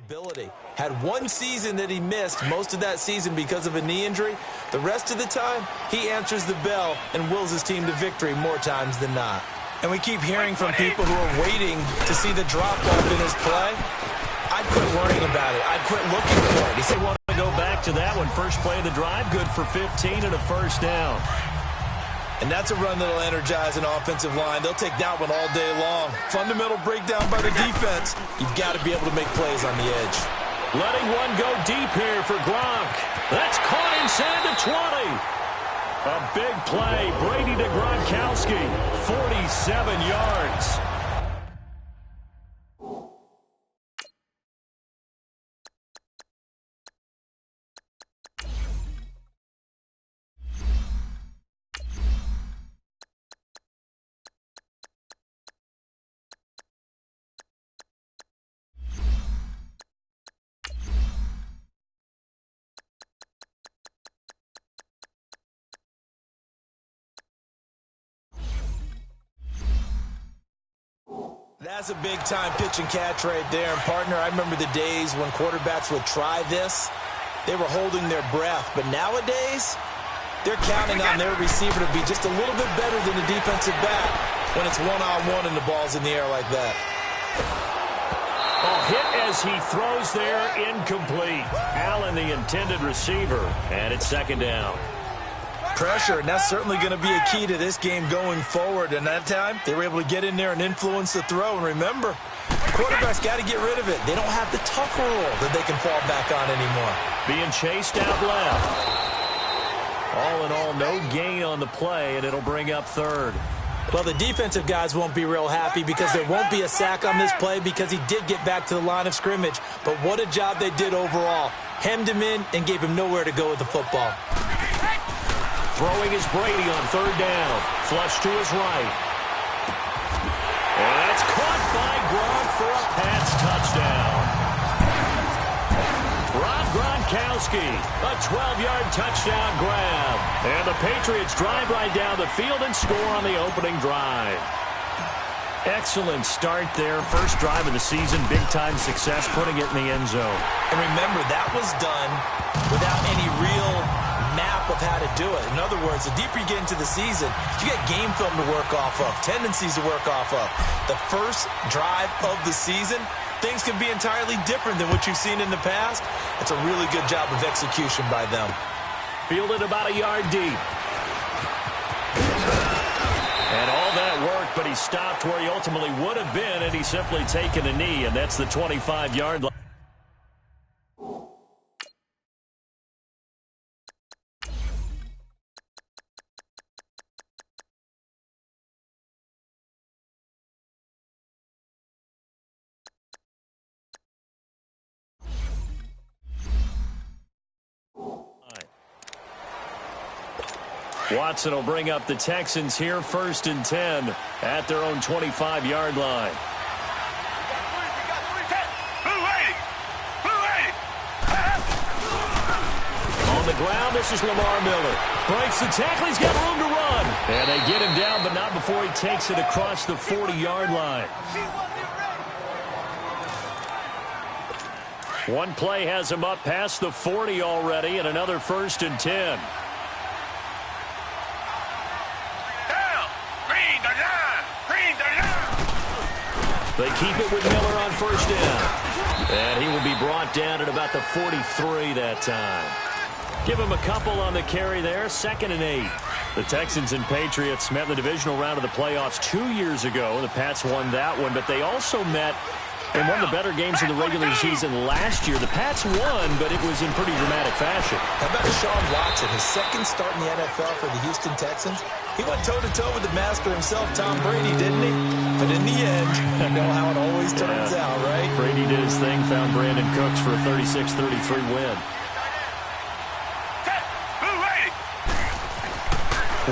durability. Had one season that he missed, most of that season because of a knee injury. The rest of the time, he answers the bell and wills his team to victory more times than not. And we keep hearing from people who are waiting to see the drop-off in his play. I'd quit worrying about it. I'd quit looking for it. He said, want to go back to that one. First play of the drive, good for 15 and a first down. And that's a run that'll energize an offensive line. They'll take that one all day long. Fundamental breakdown by the defense. You've got to be able to make plays on the edge. Letting one go deep here for Gronk. That's caught inside the 20. A big play. Brady to Gronkowski. 47 yards. That's a big-time pitch and catch right there. And, partner, I remember the days when quarterbacks would try this. They were holding their breath. But nowadays, they're counting on their receiver to be just a little bit better than the defensive back when it's one-on-one and the ball's in the air like that. Oh, hit as he throws there, incomplete. Allen, the intended receiver, and it's second down. Pressure, and that's certainly going to be a key to this game going forward. And that time, they were able to get in there and influence the throw. And remember, quarterbacks got to get rid of it. They don't have the Tucker rule that they can fall back on anymore. Being chased out left. All in all, no gain on the play, and it'll bring up third. Well, the defensive guys won't be real happy because there won't be a sack on this play because he did get back to the line of scrimmage. But what a job they did overall. Hemmed him in and gave him nowhere to go with the football. Throwing is Brady on third down. Flush to his right. And that's caught by Gronk for a Pats touchdown. Rob Gronkowski, a 12-yard touchdown grab. And the Patriots drive right down the field and score on the opening drive. Excellent start there. First drive of the season. Big-time success putting it in the end zone. And remember, that was done without any real map of how to do it. In other words, the deeper you get into the season, you get game film to work off of, tendencies to work off of. The first drive of the season, things can be entirely different than what you've seen in the past. It's a really good job of execution by them. Fielded about a yard deep. And all that work, but he stopped where he ultimately would have been, and he's simply taken a knee, and that's the 25-yard line. Watson will bring up the Texans here, 1st and 10 at their own 25-yard line. On the ground, this is Lamar Miller. Breaks the tackle, he's got room to run. And they get him down, but not before he takes it across the 40-yard line. One play has him up past the 40 already, and another 1st and 10. They keep it with Miller on 1st down. And he will be brought down at about the 43 that time. Give him a couple on the carry there. 2nd and 8. The Texans and Patriots met in the divisional round of the playoffs 2 years ago. The Pats won that one, but they also met in one of the better games in the regular season last year. The Pats won, but it was in pretty dramatic fashion. How about Deshaun Watson, his second start in the NFL for the Houston Texans? He went toe-to-toe with the master himself, Tom Brady, didn't he? But in the end, you know how it always turns out, right? Brady did his thing, found Brandon Cooks for a 36-33 win.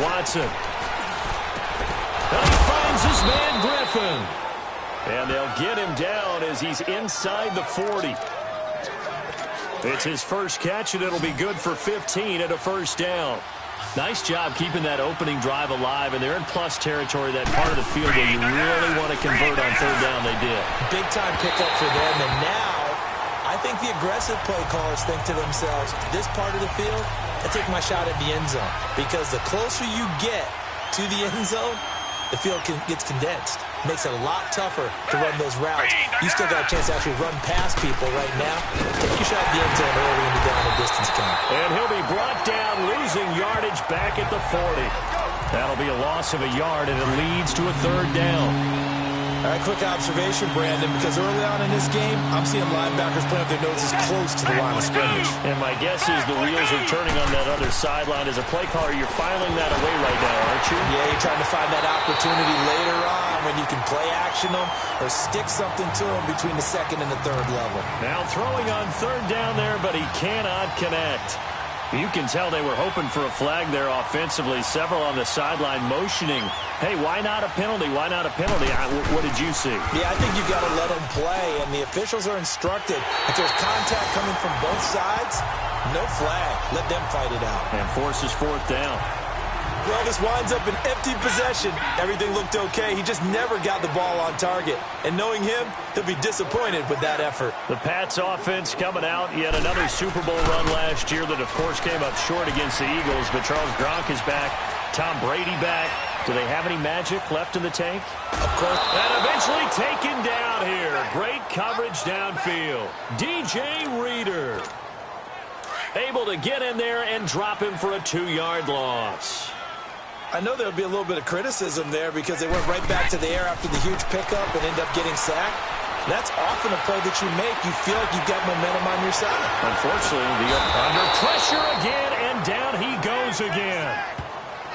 Watson. And he finds his man Griffin. And they'll get him down as he's inside the 40. It's his first catch, and it'll be good for 15 at a 1st down. Nice job keeping that opening drive alive, and they're in plus territory, that part of the field where you really want to convert on 3rd down. They did. Big-time pickup for them, and now I think the aggressive play callers think to themselves, this part of the field, I take my shot at the end zone. Because the closer you get to the end zone, the field gets condensed. Makes it a lot tougher to run those routes. You still got a chance to actually run past people right now. Take your shot at the end zone early in the down and distance count. And he'll be brought down, losing yardage back at the 40. That'll be a loss of a yard, and it leads to a third down. All right, quick observation, Brandon, because early on in this game, I'm seeing linebackers playing with their noses close to the line of scrimmage. And my guess is the wheels are turning on that other sideline. As a play caller, you're filing that away right now, aren't you? Yeah, you're trying to find that opportunity later on when you can play action them or stick something to them between the second and the third level. Now throwing on third down there, but he cannot connect. You can tell they were hoping for a flag there offensively. Several on the sideline motioning, hey, why not a penalty? Why not a penalty? What did you see? Yeah, I think you've got to let them play, and the officials are instructed. If there's contact coming from both sides, no flag. Let them fight it out. And forces fourth down. Well, this winds up an empty possession. Everything looked okay. He just never got the ball on target. And knowing him, he'll be disappointed with that effort. The Pats offense coming out. Yet another Super Bowl run last year that, of course, came up short against the Eagles. But Charles Gronk is back. Tom Brady back. Do they have any magic left in the tank? Of course. And eventually taken down here. Great coverage downfield. DJ Reader able to get in there and drop him for a 2-yard loss. I know there'll be a little bit of criticism there because they went right back to the air after the huge pickup and end up getting sacked. That's often a play that you make. You feel like you've got momentum on your side. Unfortunately, under pressure again, and down he goes again.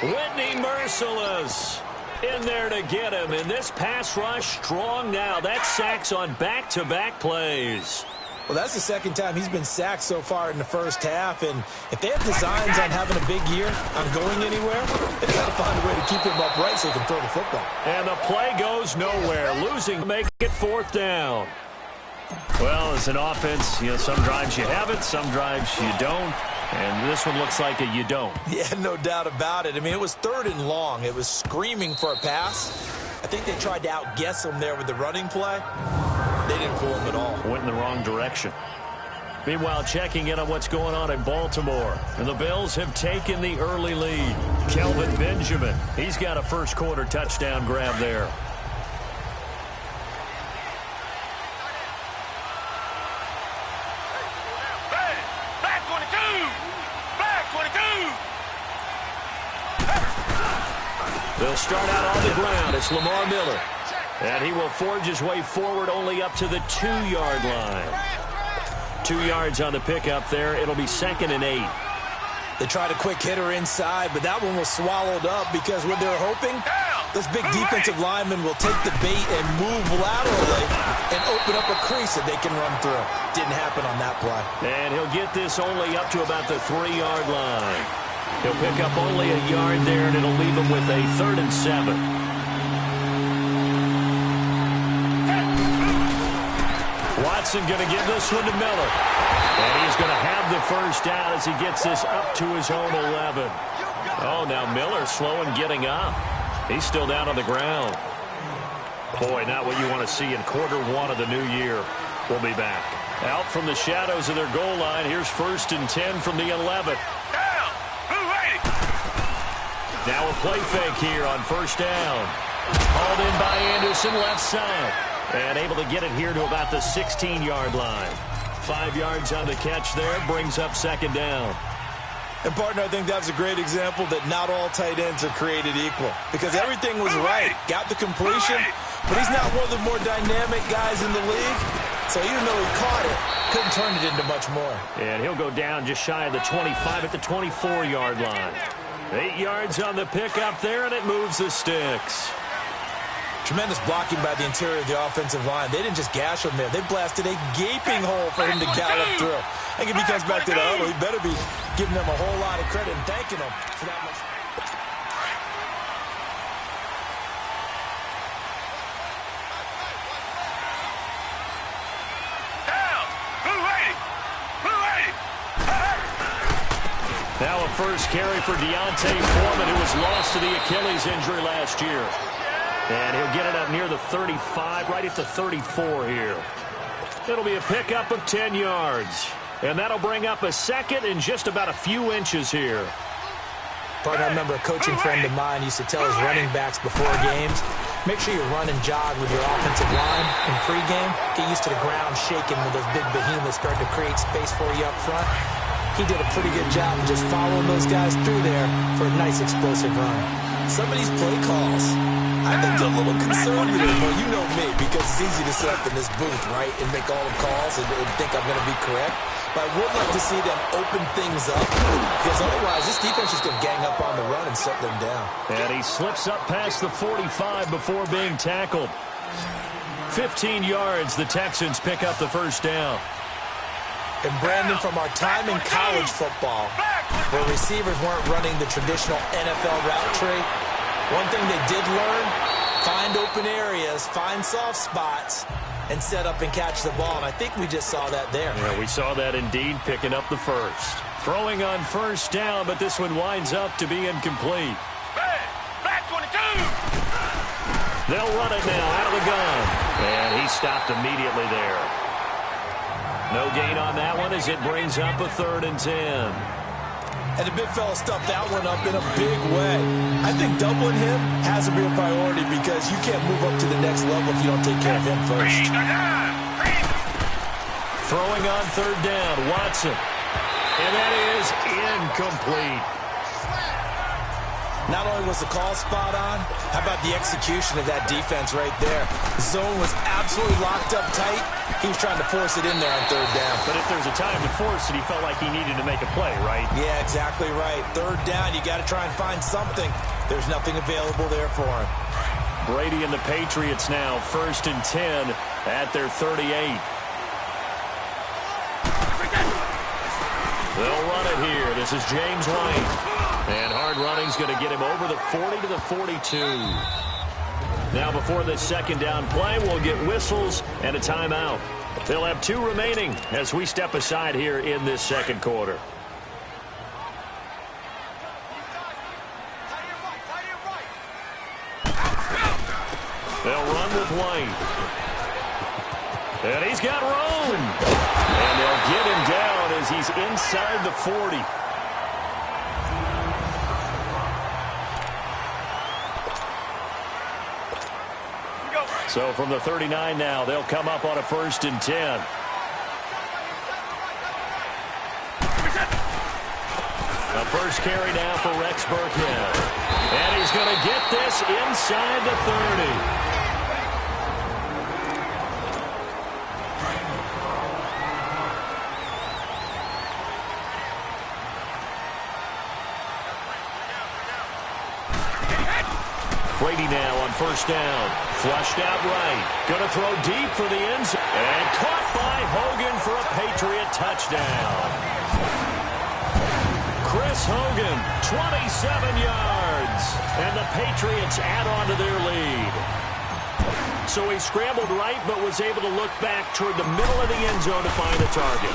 Whitney Merciless in there to get him. And this pass rush strong now. That's sacks on back-to-back plays. Well, that's the second time he's been sacked so far in the first half. And if they have designs on having a big year, on going anywhere, they've got to find a way to keep him upright so he can throw the football. And the play goes nowhere. Losing, make it fourth down. Well, as an offense, some drives you have it, some drives you don't. And this one looks like you don't. Yeah, no doubt about it. I mean, it was third and long. It was screaming for a pass. I think they tried to outguess him there with the running play. They didn't fool him at all. Went in the wrong direction. Meanwhile, checking in on what's going on in Baltimore. And the Bills have taken the early lead. Kelvin Benjamin, he's got a first quarter touchdown grab there. Back 22! Back 22! They'll start out on the ground. It's Lamar Miller. And he will forge his way forward only up to the 2-yard line. 2 yards on the pickup there. It'll be 2nd and 8. They tried a quick hitter inside, but that one was swallowed up because what they're hoping, those big defensive linemen will take the bait and move laterally and open up a crease that they can run through. Didn't happen on that play. And he'll get this only up to about the 3-yard line. He'll pick up only a yard there, and it'll leave him with a 3rd and 7. Watson going to give this one to Miller. And he's going to have the first down as he gets this up to his own 11. Oh, now Miller slow in getting up. He's still down on the ground. Boy, not what you want to see in quarter one of the new year. We'll be back. Out from the shadows of their goal line. Here's 1st and 10 from the 11. Now a play fake here on 1st down. Hauled in by Anderson, left side. And able to get it here to about the 16-yard line. 5 yards on the catch there, brings up 2nd down. And, partner, I think that was a great example that not all tight ends are created equal. Because everything was right. Got the completion, but he's not one of the more dynamic guys in the league. So even though he caught it, couldn't turn it into much more. And he'll go down just shy of the 25 at the 24-yard line. 8 yards on the pickup there, and it moves the sticks. Tremendous blocking by the interior of the offensive line. They didn't just gash him there. They blasted a gaping hole for him to gallop through. I think if he comes back to the huddle, he better be giving them a whole lot of credit and thanking them for that much. Now a first carry for Deontay Foreman, who was lost to the Achilles injury last year. And he'll get it up near the 35, right at the 34 here. It'll be a pickup of 10 yards. And that'll bring up a second in just about a few inches here. Partner, I remember a coaching friend of mine used to tell his running backs before games, make sure you run and jog with your offensive line in pregame. Get used to the ground shaking when those big behemoths start to create space for you up front. He did a pretty good job of just following those guys through there for a nice explosive run. Some of these play calls, I think they're a little conservative. Well, you know me, because it's easy to sit up in this booth, right, and make all the calls and think I'm going to be correct. But I would like to see them open things up, because otherwise this defense is going to gang up on the run and shut them down. And he slips up past the 45 before being tackled. 15 yards, the Texans pick up the first down. And Brandon, from our time in college football, where receivers weren't running the traditional NFL route tree, one thing they did learn, find open areas, find soft spots, and set up and catch the ball. And I think we just saw that there. Yeah, we saw that indeed, picking up the first. Throwing on first down, but this one winds up to be incomplete. Hey, back 22. They'll run it now out of the gun. And he stopped immediately there. No gain on that one as it brings up a 3rd and 10. And the big fella stuffed that one up in a big way. I think doubling him has a real priority because you can't move up to the next level if you don't take care of him first. Throwing on 3rd down, Watson. And that is incomplete. Not only was the call spot on, how about the execution of that defense right there? The zone was absolutely locked up tight. He was trying to force it in there on 3rd down. But if there's a time to force it, he felt like he needed to make a play, right? Yeah, exactly right. 3rd down, you got to try and find something. There's nothing available there for him. Brady and the Patriots now, 1st and 10 at their 38. They'll run it here. This is James White. And hard running's going to get him over the 40 to the 42. Now before this 2nd down play, we'll get whistles and a timeout. They'll have 2 remaining as we step aside here in this 2nd quarter. They'll run with White. And he's got room. And they'll get him down as he's inside the 40. So from the 39 now, they'll come up on a 1st and 10. The first carry now for Rex Burkhead. And he's going to get this inside the 30. Brady now on 1st down. Flushed out right. Going to throw deep for the end zone. And caught by Hogan for a Patriot touchdown. Chris Hogan, 27 yards. And the Patriots add on to their lead. So he scrambled right, but was able to look back toward the middle of the end zone to find the target.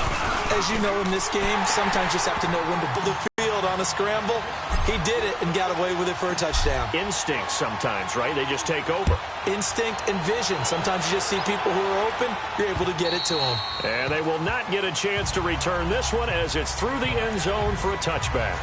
As you know, in this game, sometimes you just have to know when to build the field on a scramble. He did it and got away with it for a touchdown. Instinct sometimes, right? They just take over. Instinct and vision. Sometimes you just see people who are open, you're able to get it to them. And they will not get a chance to return this one as it's through the end zone for a touchback.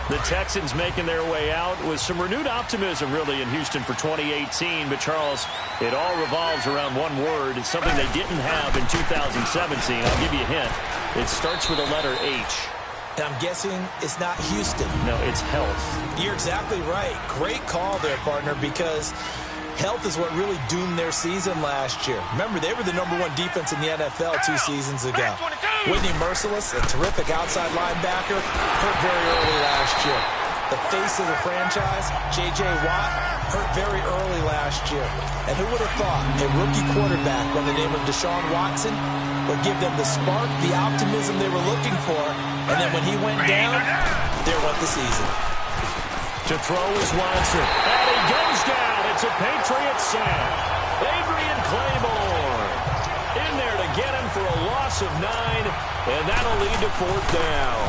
The Texans making their way out with some renewed optimism, really, in Houston for 2018. But, Charles, it all revolves around one word. It's something they didn't have in 2017. I'll give you a hint. It starts with the letter H. And I'm guessing it's not Houston. No, it's health. You're exactly right. Great call there, partner, because health is what really doomed their season last year. Remember, they were the #1 defense in the NFL 2 seasons ago. Whitney Merciless, a terrific outside linebacker, hurt very early last year. The face of the franchise, J.J. Watt, hurt very early last year. And who would have thought a rookie quarterback by the name of Deshaun Watson would give them the spark, the optimism they were looking for, and then when he went down, there went the season. To throw is Watson. And he goes down. It's a Patriots sack. Adrian Claymore in there to get him for a loss of 9, and that'll lead to 4th down.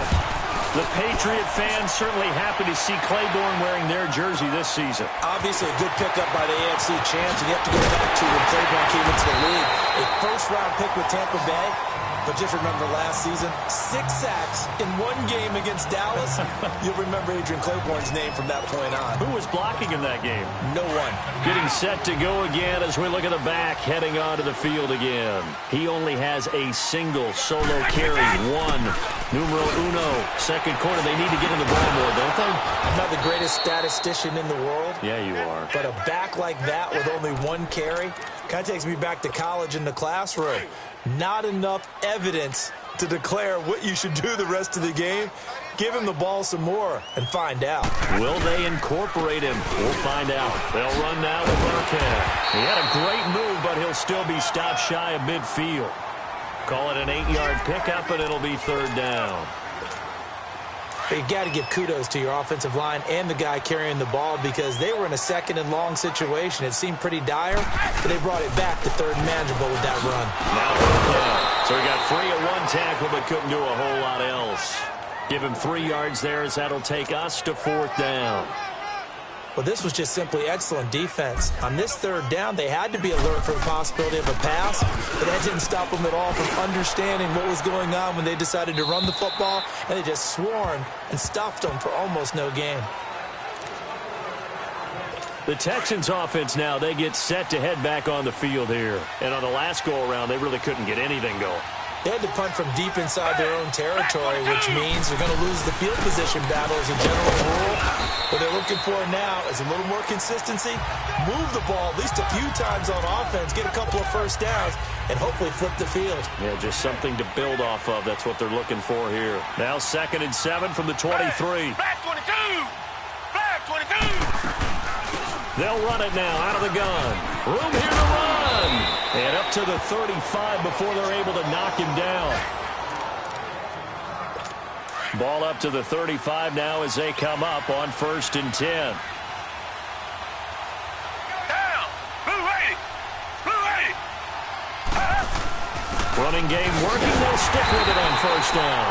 The Patriot fans certainly happy to see Claiborne wearing their jersey this season. Obviously a good pickup by the AFC champs, and you have to go back to when Claiborne came into the league. A first-round pick with Tampa Bay. But just remember last season, 6 sacks in one game against Dallas. You'll remember Adrian Claiborne's name from that point on. Who was blocking in that game? No one. Getting set to go again as we look at the back, heading onto the field again. He only has a single solo carry. Numero uno. Second quarter, they need to get in the ball more, don't they? I'm not the greatest statistician in the world. Yeah, you are. But a back like that with only 1 carry kind of takes me back to college in the classroom. Not enough evidence to declare what you should do the rest of the game. Give him the ball some more and find out. Will they incorporate him? We'll find out. They'll run now with Burkhead. He had a great move, but he'll still be stopped shy of midfield. Call it an 8-yard pickup, and it'll be 3rd down. But you got to give kudos to your offensive line and the guy carrying the ball because they were in a 2nd and long situation. It seemed pretty dire, but they brought it back to 3rd and manageable with that run. Now Burkhead. So he got free of 1 tackle, but couldn't do a whole lot else. Give him 3 yards there as that'll take us to 4th down. Well, this was just simply excellent defense. On this 3rd down, they had to be alert for the possibility of a pass, but that didn't stop them at all from understanding what was going on when they decided to run the football, and they just swarmed and stuffed them for almost no gain. The Texans offense now, they get set to head back on the field here. And on the last go-around, they really couldn't get anything going. They had to punt from deep inside their own territory, which means they're going to lose the field position battle as a general rule. What they're looking for now is a little more consistency, move the ball at least a few times on offense, get a couple of first downs, and hopefully flip the field. Yeah, just something to build off of. That's what they're looking for here. Now 2nd and 7 from the 23. Flag 22! Flag 22! They'll run it now out of the gun. Room here to run. And up to the 35 before they're able to knock him down. Ball up to the 35 now as they come up on 1st and 10. Down! Blue 80! Blue 80! Running game working. They'll stick with it on 1st down.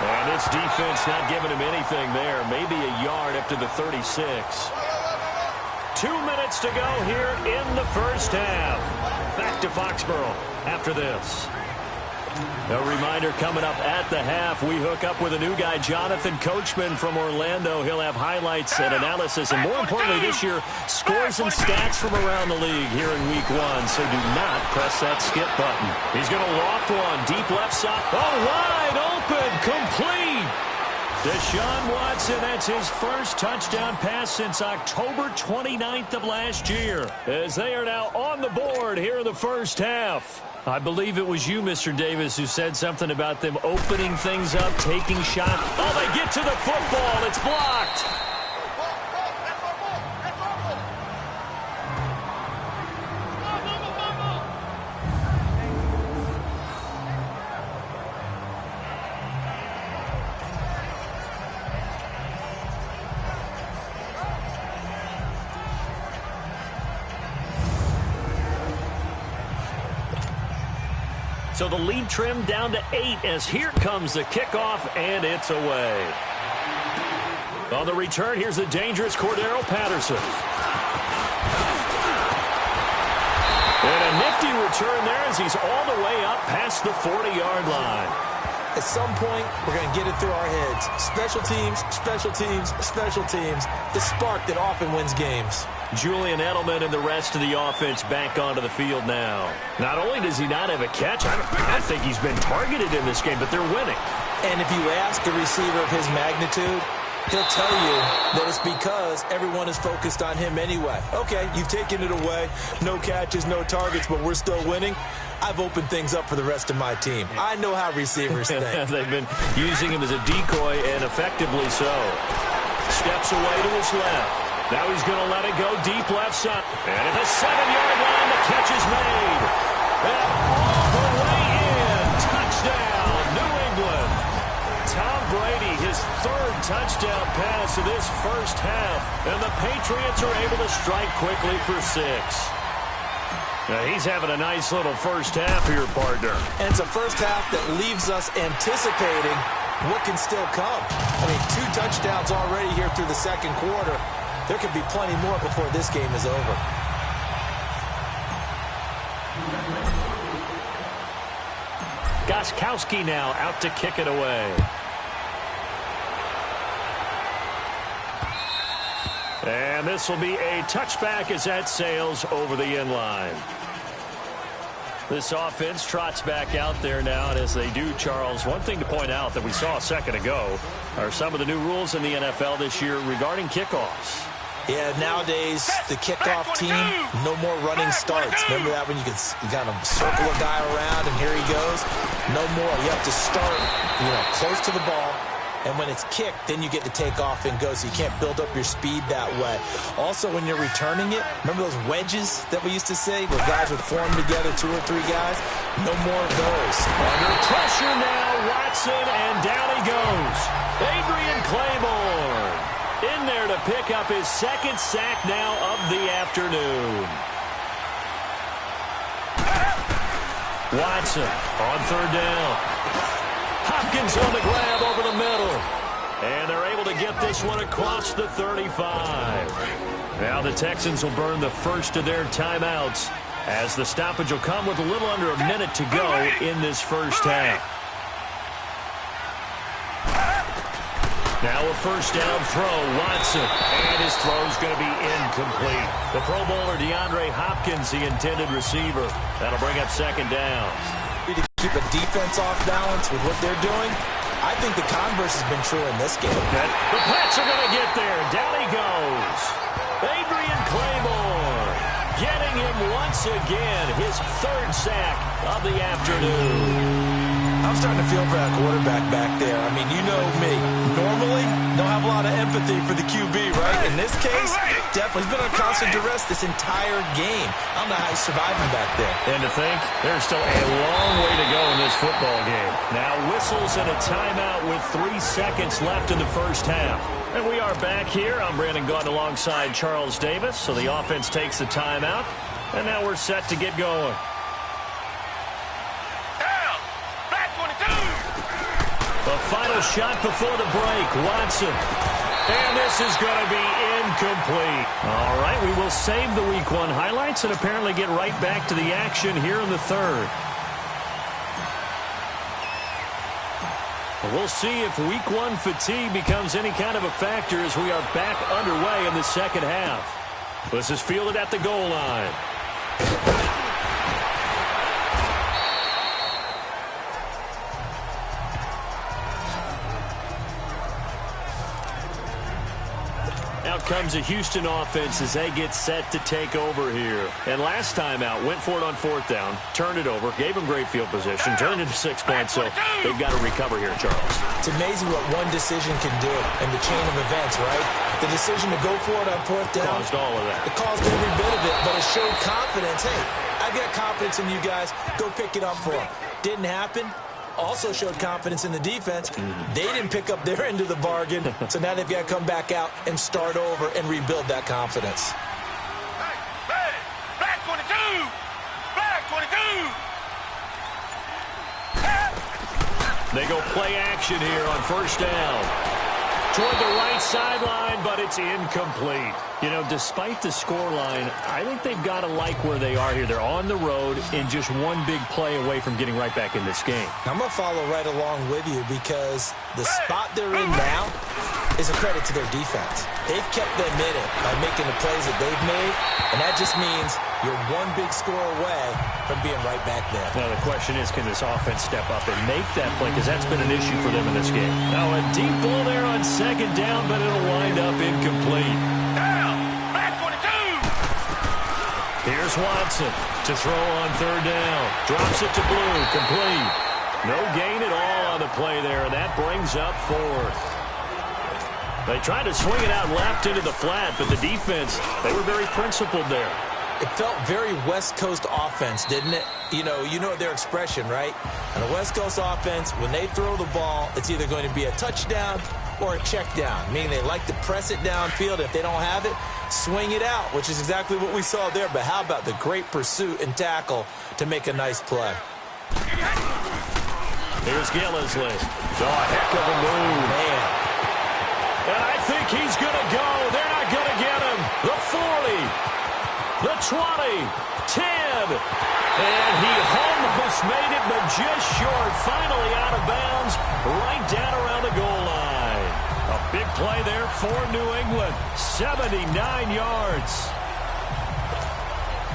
And this defense not giving him anything there. Maybe a yard up to the 36. 2 minutes to go here in the 1st half. Back to Foxborough after this. A reminder coming up at the half, we hook up with a new guy, Jonathan Coachman from Orlando. He'll have highlights and analysis, and more importantly this year, scores and stats from around the league here in Week 1. So do not press that skip button. He's going to loft one, deep left side. Oh, wide open, complete. Deshaun Watson, that's his first touchdown pass since October 29th of last year, as they are now on the board here in the 1st half. I believe it was you, Mr. Davis, who said something about them opening things up, taking shots. Oh, they get to the football. It's blocked. So the lead trimmed down to 8 as here comes the kickoff, and it's away. On the return, here's the dangerous Cordero Patterson. And a nifty return there as he's all the way up past the 40-yard line. At some point, we're going to get it through our heads. Special teams, special teams, special teams. The spark that often wins games. Julian Edelman and the rest of the offense back onto the field now. Not only does he not have a catch, I think he's been targeted in this game, but they're winning. And if you ask a receiver of his magnitude, he'll tell you that it's because everyone is focused on him anyway. Okay, you've taken it away. No catches, no targets, but we're still winning. I've opened things up for the rest of my team. I know how receivers think. They've been using him as a decoy, and effectively so. Steps away to his left. Now he's going to let it go deep left side. And at the 7-yard line, the catch is made. And all the way in. Touchdown, New England. Tom Brady, his 3rd touchdown pass of this 1st half. And the Patriots are able to strike quickly for 6. Now he's having a nice little 1st half here, partner. And it's a 1st half that leaves us anticipating what can still come? I mean, 2 touchdowns already here through the second quarter. There could be plenty more before this game is over. Gostkowski now out to kick it away. And this will be a touchback as that sails over the end line. This offense trots back out there now, and as they do, Charles, one thing to point out that we saw a second ago are some of the new rules in the NFL this year regarding kickoffs. Yeah, nowadays, the kickoff team, no more running starts. Remember that when you kind of circle a guy around and here he goes? No more. You have to start, close to the ball. And when it's kicked, then you get to take off and go, so you can't build up your speed that way. Also, when you're returning it, remember those wedges that we used to say where guys would form together, 2 or 3 guys? No more of those. Under pressure now, Watson, and down he goes. Adrian Claiborne in there to pick up his second sack now of the afternoon. Watson on third down. Hopkins on the grab over the middle. And they're able to get this one across the 35. Now the Texans will burn the first of their timeouts as the stoppage will come with a little under a minute to go in this first half. Now a first down throw, Watson. And his throw's going to be incomplete. The Pro Bowler DeAndre Hopkins, the intended receiver. That'll bring up second down. To keep a defense off balance with what they're doing, I think the converse has been true in this game. The Pats are going to get there. Down he goes. Adrian Claiborne getting him once again, his third sack of the afternoon. I'm starting to feel for that quarterback back there. I mean, you know me. Normally, don't have a lot of empathy for the QB, right? In this case, definitely. He's been under constant duress this entire game. I don't know how he's surviving back there. And to think, there's still a long way to go in this football game. Now whistles and a timeout with 3 seconds left in the first half. And we are back here. I'm Brandon Gaunt alongside Charles Davis. So the offense takes the timeout. And now we're set to get going. The final shot before the break, Watson. And this is going to be incomplete. All right, we will save the Week 1 highlights and apparently get right back to the action here in the third. We'll see if Week 1 fatigue becomes any kind of a factor as we are back underway in the second half. This is fielded at the goal line. Out comes a Houston offense as they get set to take over here. And last time out, went for it on fourth down, turned it over, gave them great field position, turned it into 6 points, so they've got to recover here, Charles. It's amazing what one decision can do in the chain of events, right? The decision to go for it on fourth down. Caused all of that. It caused every bit of it, but it showed confidence. Hey, I've got confidence in you guys. Go pick it up for them. Didn't happen. Also showed confidence in the defense. They didn't pick up their end of the bargain, so now they've got to come back out and start over and rebuild that confidence. Hey, black 22! Black 22! They go play action here on first down. Toward the right sideline, but it's incomplete. You know, despite the scoreline, I think they've got to like where they are here. They're on the road and just one big play away from getting right back in this game. I'm going to follow right along with you because the spot they're in now is a credit to their defense. They've kept them in it by making the plays that they've made, and that just means you're one big score away from being right back there. Now the question is, can this offense step up and make that play? Because that's been an issue for them in this game. Now a deep ball there on second down, but it'll wind up incomplete. Down! Black 22! Here's Watson to throw on third down. Drops it to Blue, complete. No gain at all on the play there, and that brings up fourth. They tried to swing it out left into the flat, but the defense, they were very principled there. It felt very West Coast offense, didn't it? You know their expression, right? And the West Coast offense, when they throw the ball, it's either going to be a touchdown or a check down, meaning they like to press it downfield. If they don't have it, swing it out, which is exactly what we saw there. But how about the great pursuit and tackle to make a nice play? Here Here's Gillisley. Oh, a heck of a move. Man. And I think he's going to go. They're not going to get him. The 40, the 20, 10. And he almost made it, but just short. Finally out of bounds, right down around the goal line. A big play there for New England. 79 yards.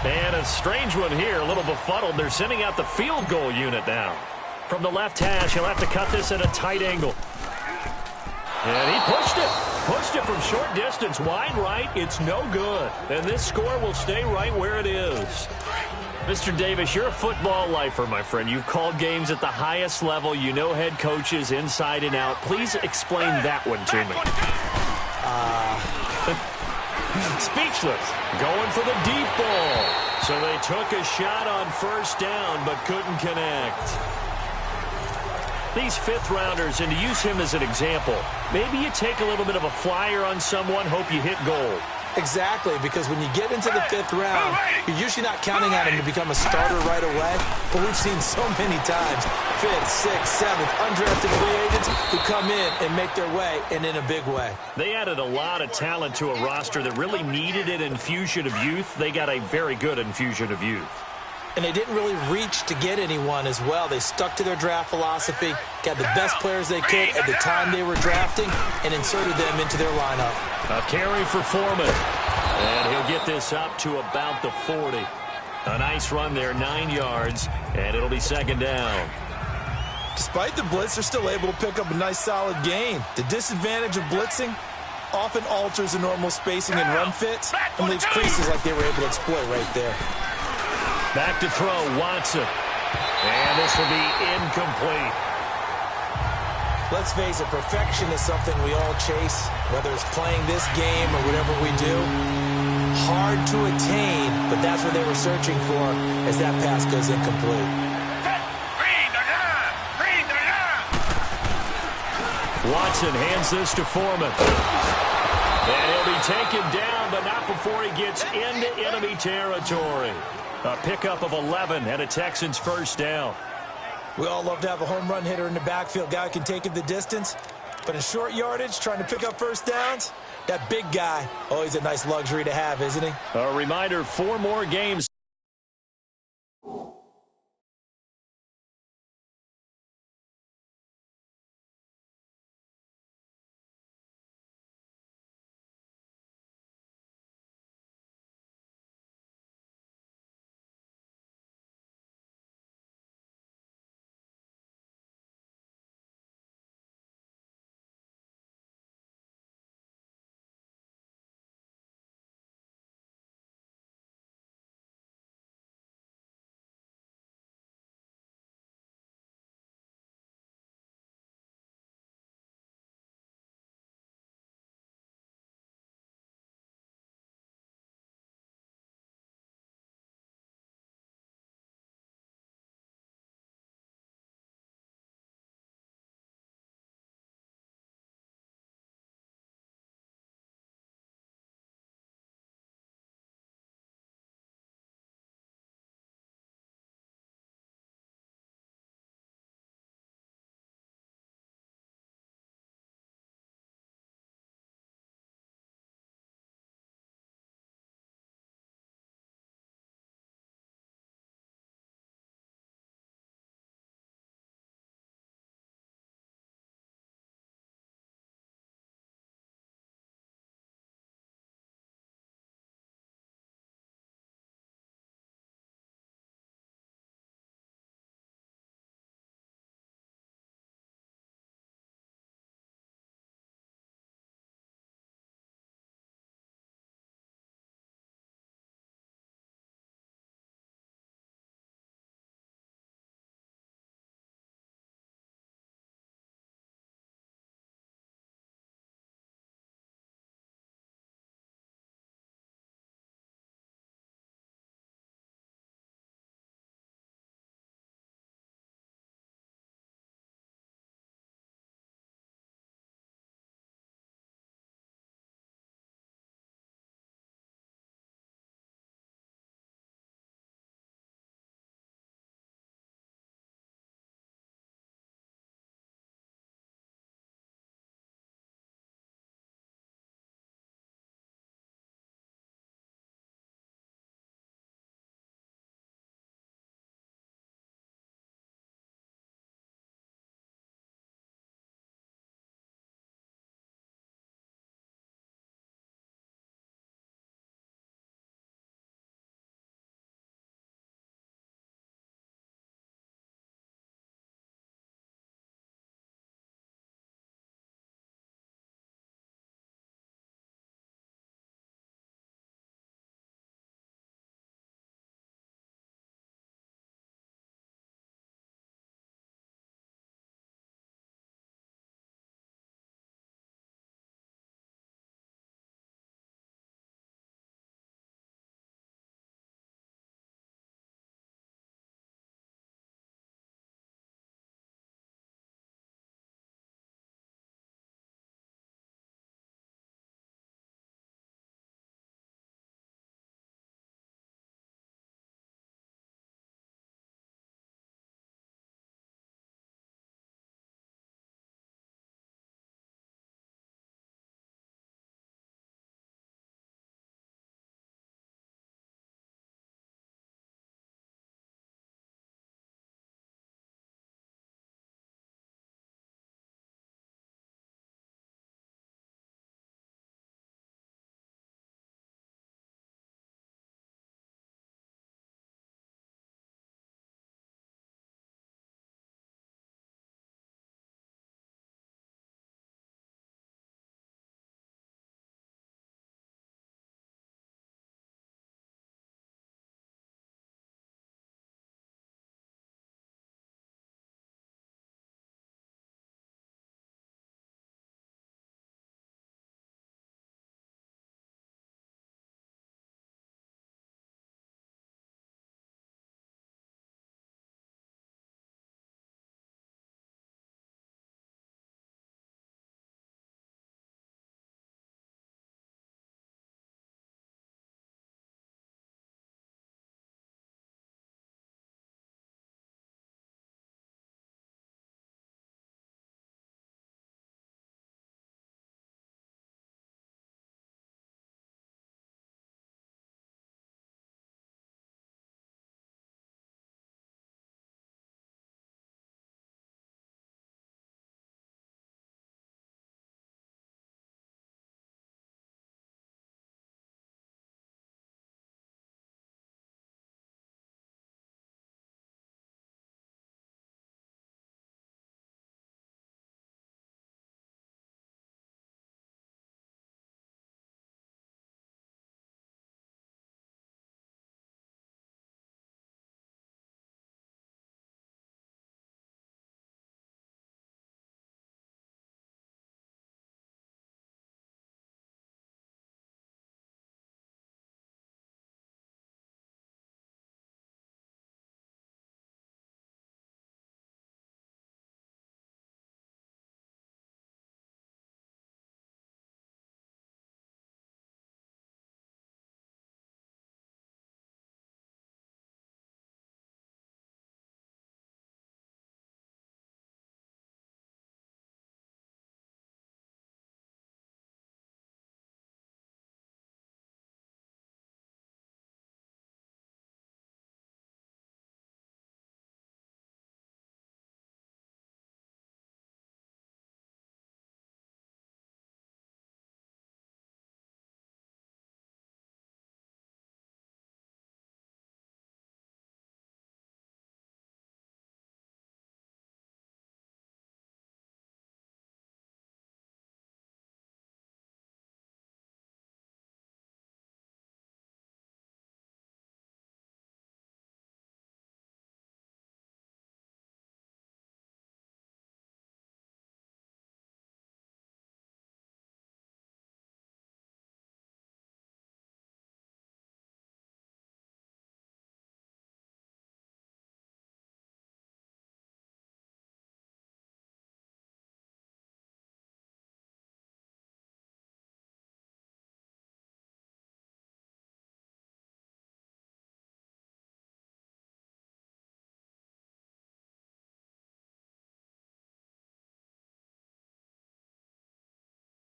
And a strange one here, a little befuddled. They're sending out the field goal unit now. From the left hash, he'll have to cut this at a tight angle. And he pushed it. Pushed it from short distance, wide right. It's no good. And this score will stay right where it is. Mr. Davis, you're a football lifer, my friend. You've called games at the highest level. You know head coaches inside and out. Please explain that one to me. Speechless. Going for the deep ball. So they took a shot on first down, but couldn't connect. These fifth-rounders, and to use him as an example, maybe you take a little bit of a flyer on someone, hope you hit goal. Exactly, because when you get into the fifth round, you're usually not counting on him to become a starter right away. But we've seen so many times, fifth, sixth, seventh, undrafted free agents who come in and make their way, and in a big way. They added a lot of talent to a roster that really needed an infusion of youth. They got a very good infusion of youth. And they didn't really reach to get anyone as well. They stuck to their draft philosophy, got the best players they could at the time they were drafting, and inserted them into their lineup. A carry for Foreman. And he'll get this up to about the 40. A nice run there, 9 yards, and it'll be second down. Despite the blitz, they're still able to pick up a nice solid gain. The disadvantage of blitzing often alters the normal spacing and run fits and leaves creases like they were able to exploit right there. Back to throw, Watson. And this will be incomplete. Let's face it, perfection is something we all chase, whether it's playing this game or whatever we do. Hard to attain, but that's what they were searching for as that pass goes incomplete. Watson hands this to Foreman. And he'll be taken down, but not before he gets into enemy territory. A pickup of 11 and a Texans first down. We all love to have a home run hitter in the backfield, guy who can take it the distance. But in short yardage, trying to pick up first downs, that big guy, always a nice luxury to have, isn't he? A reminder, 4 more games.